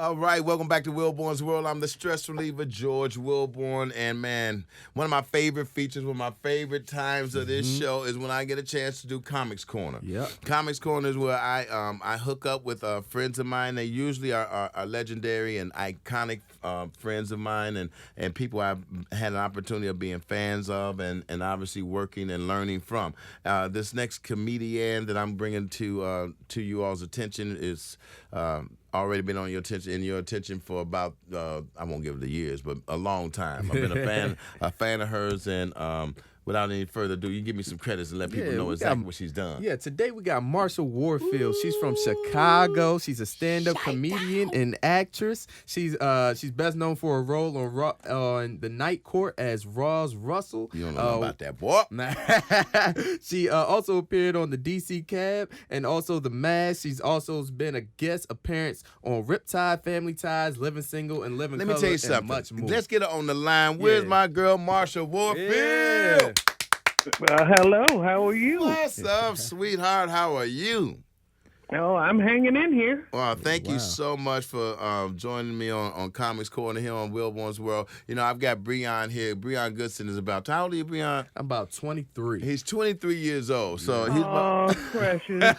All right, welcome back to Willborn's World. I'm the stress reliever, George Willborn. And man, one of my favorite features, one of my favorite times of this show is when I get a chance to do Comics Corner. Yep. Comics Corner is where I hook up with friends of mine. They usually are legendary and iconic friends of mine and people I've had an opportunity of being fans of and obviously working and learning from. This next comedian that I'm bringing to you all's attention is already been on your attention for about I won't give it the years, but a long time. I've been a fan of hers, and without any further ado, you give me some credits and let people know exactly what she's done. Yeah, today we got Marsha Warfield. She's from Chicago. She's a stand-up comedian and actress. She's best known for a role on The Night Court as Roz Russell. You don't know about that, boy. She also appeared on the DC Cab and also The Mask. She's also been a guest appearance on Riptide, Family Ties, Living Single, and Living Let Color, me tell you and something. much more. Let's get her on the line. Where's my girl, Marsha Warfield? Yeah. Hello, how are you? What's up, sweetheart? How are you? Oh, I'm hanging in here. Well, thank you so much for joining me on Comics Corner here on Willborn's World. You know, I've got Breon here. Breon Goodson is about, how old are you, Breon? I'm about 23. He's 23 years old. So he's precious.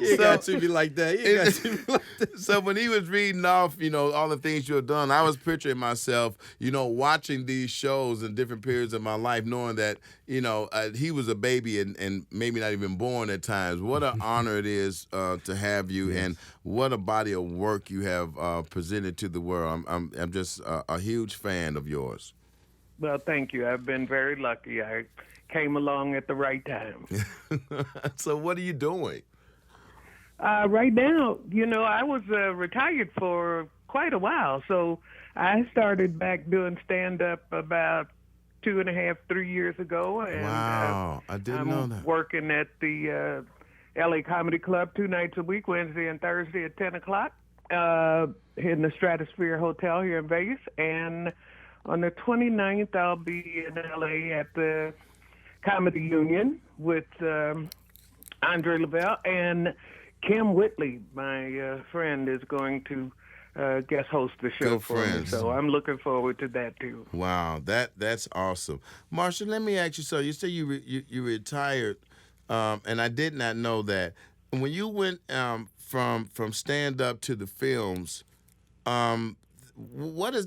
You got to be like that. You got to be like that. So when he was reading off, you know, all the things you've done, I was picturing myself, you know, watching these shows in different periods of my life, knowing that, you know, he was a baby and maybe not even born at times. What an honor it is to have you, and what a body of work you have presented to the world. I'm just a huge fan of yours. Well, thank you. I've been very lucky. I came along at the right time. So what are you doing? Right now, you know, I was retired for quite a while, so I started back doing stand-up about 2.5, 3 years ago. And, wow, I didn't know that. I'm working at the LA Comedy Club 2 nights a week, Wednesday and Thursday at 10 o'clock, in the Stratosphere Hotel here in Vegas. And on the 29th, I'll be in LA at the Comedy Union with Andre Lavelle, and Kim Whitley, my friend, is going to guest host the show Good for friends. me. So I'm looking forward to that too. Wow, that's awesome. Marsha, let me ask you so. You say you retired, and I did not know that. When you went from stand up to the films, what was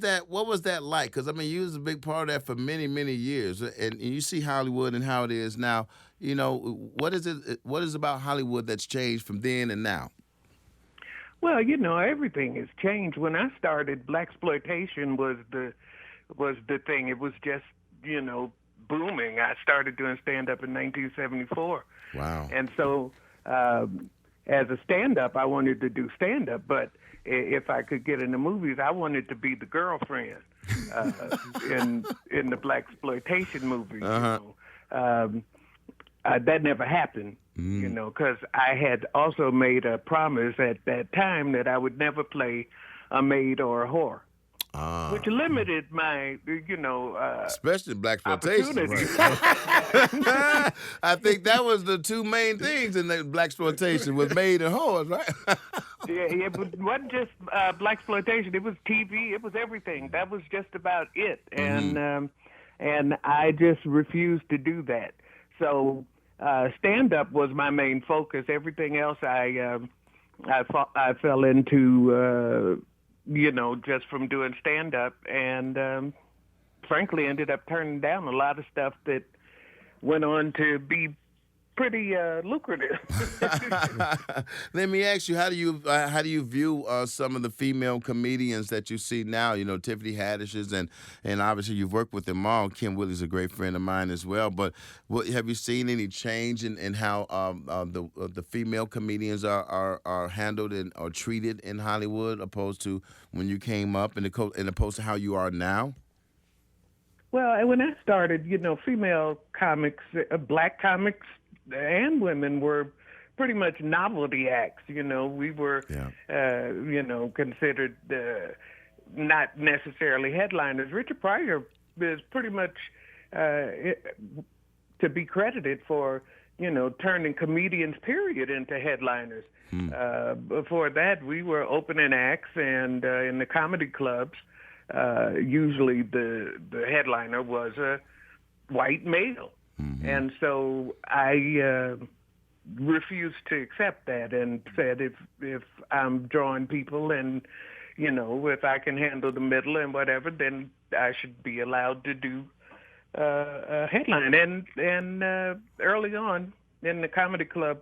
that like? Because I mean, you was a big part of that for many years, and you see Hollywood and how it is now. You know, what is about Hollywood that's changed from then and now? Well, you know, everything has changed. When I started, blaxploitation was the thing. It was just, you know, booming. I started doing stand-up in 1974. Wow. And so as a stand-up, I wanted to do stand-up, but if I could get in the movies, I wanted to be the girlfriend in the blaxploitation movies. Uh-huh. You know? That never happened. You know, because I had also made a promise at that time that I would never play a maid or a whore, which limited my, you know, especially blaxploitation. opportunities. Right. I think that was the two main things in the blaxploitation was maid and whores, right? Yeah, it wasn't just blaxploitation. It was TV. It was everything. That was just about it, and I just refused to do that. So. Stand-up was my main focus. Everything else I fell into, you know, just from doing stand-up, and frankly ended up turning down a lot of stuff that went on to be pretty lucrative. Let me ask you, how do you view some of the female comedians that you see now? You know, Tiffany Haddish's, and obviously you've worked with them all. Kim Willie's a great friend of mine as well. But have you seen any change in how the female comedians are handled and or treated in Hollywood, opposed to when you came up, and opposed to how you are now? Well, when I started, you know, female comics, black comics, and women were pretty much novelty acts. You know, we were, you know, considered not necessarily headliners. Richard Pryor is pretty much to be credited for, turning comedians, period, into headliners. Before that, we were opening acts, and in the comedy clubs, usually the headliner was a white male. And so I refused to accept that and said if I'm drawing people and, if I can handle the middle and whatever, then I should be allowed to do a headline. And early on in the comedy club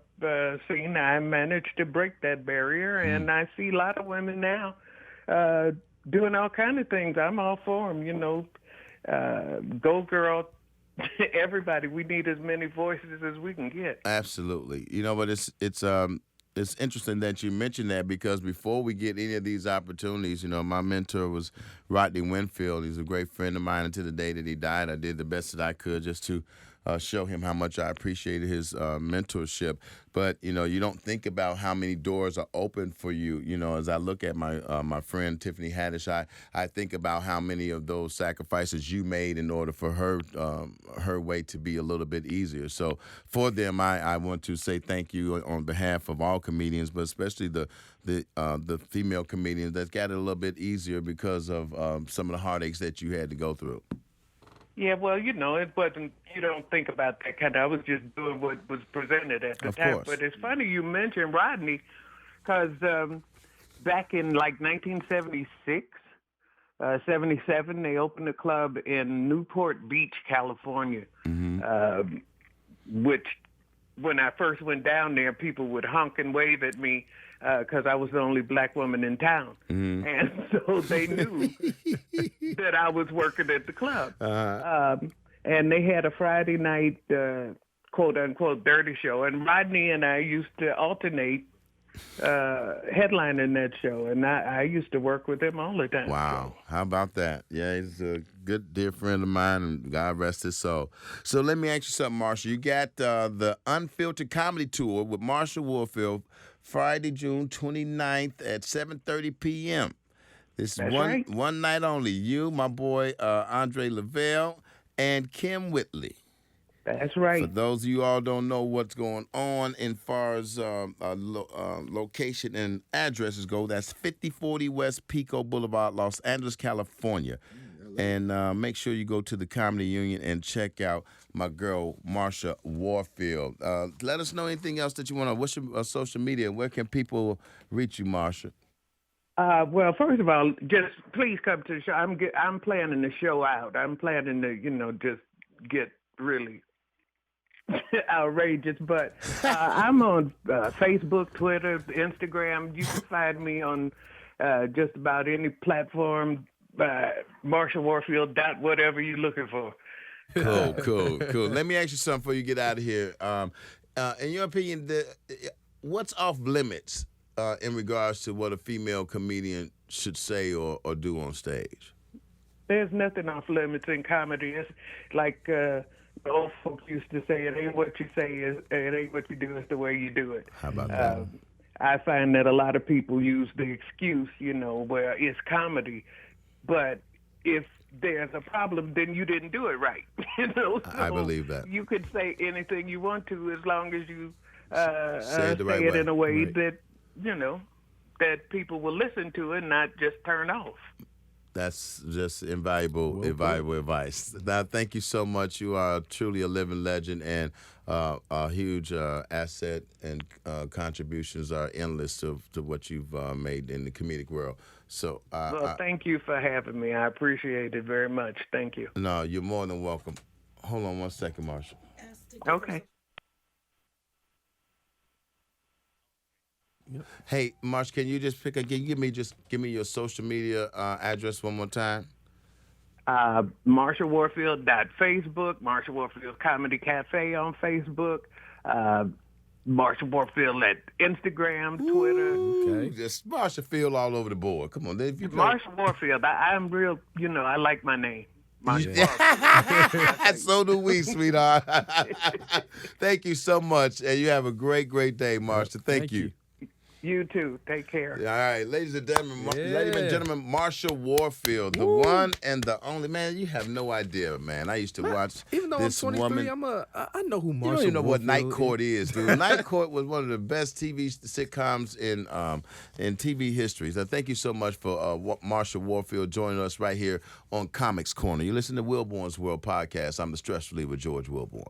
scene, I managed to break that barrier, and I see a lot of women now doing all kinds of things. I'm all for them, go girl. Everybody, we need as many voices as we can get. Absolutely. But it's interesting that you mentioned that, because before we get any of these opportunities, my mentor was Rodney Winfield. He's a great friend of mine, and to the day that he died, I did the best that I could just to show him how much I appreciated his mentorship. But, you don't think about how many doors are open for you. As I look at my friend Tiffany Haddish, I think about how many of those sacrifices you made in order for her way to be a little bit easier. So for them, I want to say thank you on behalf of all comedians, but especially the female comedians that got it a little bit easier because of some of the heartaches that you had to go through. Yeah, well, it wasn't, you don't think about that kind of, I was just doing what was presented at the time. Course. But it's funny you mentioned Rodney, because back in like 1976, 77, they opened a club in Newport Beach, California, which when I first went down there, people would honk and wave at me because I was the only black woman in town. And so they knew that I was working at the club. And they had a Friday night, quote-unquote, dirty show. And Rodney and I used to alternate headlining that show. And I used to work with him all the time. Wow. How about that? Yeah, he's a good, dear friend of mine, and God rest his soul. So let me ask you something, Marsha. You got the Unfiltered Comedy Tour with Marsha Warfield, Friday, June 29th at 7:30 p.m. This is one night only. You, my boy Andre Lavelle, and Kim Whitley. That's right. For those of you all don't know what's going on in far as location and addresses go, that's 5040 West Pico Boulevard, Los Angeles, California. And make sure you go to the Comedy Union and check out my girl, Marsha Warfield. Let us know anything else that you want to. What's your social media? Where can people reach you, Marsha? Well, first of all, just please come to the show. I'm planning the show out. I'm planning to, just get really outrageous. But I'm on Facebook, Twitter, Instagram. You can find me on just about any platform. Marsha Warfield whatever you're looking for. Cool. Let me ask you something before you get out of here. In your opinion, what's off limits in regards to what a female comedian should say or do on stage? There's nothing off limits in comedy. It's like the old folks used to say, it ain't what you say, it ain't what you do, it's the way you do it. How about that? I find that a lot of people use the excuse, where it's comedy. But if there's a problem, then you didn't do it right. So I believe that. You could say anything you want to as long as you say it in a way that, that people will listen to and not just turn off. That's just invaluable advice. Now, thank you so much. You are truly a living legend, and a huge asset, and contributions are endless to what you've made in the comedic world. So, thank you for having me. I appreciate it very much. Thank you. No, you're more than welcome. Hold on one second, Marsha. Okay. Yep. Hey, Marsha, can you just give me your social media address one more time? Marsha Warfield .Facebook, Marsha Warfield Comedy Cafe on Facebook, Marsha Warfield at Instagram, Twitter. Okay, just Marsha Field all over the board. Come on, Marsha Warfield. I'm real. I like my name. So do we, sweetheart. Thank you so much, and you have a great, great day, Marsha. Thank you. You too. Take care. All right, ladies and gentlemen, Marsha Warfield, the Woo. one and the only. Man, you have no idea, man. I used to watch Even though this I'm 23, woman. I know who Marsha. You don't even know what Night Warfield Court is, dude. Night Court was one of the best TV sitcoms in TV history. So thank you so much for Marsha Warfield joining us right here on Comics Corner. You listen to Willborn's World Podcast. I'm the stress reliever, George Willborn.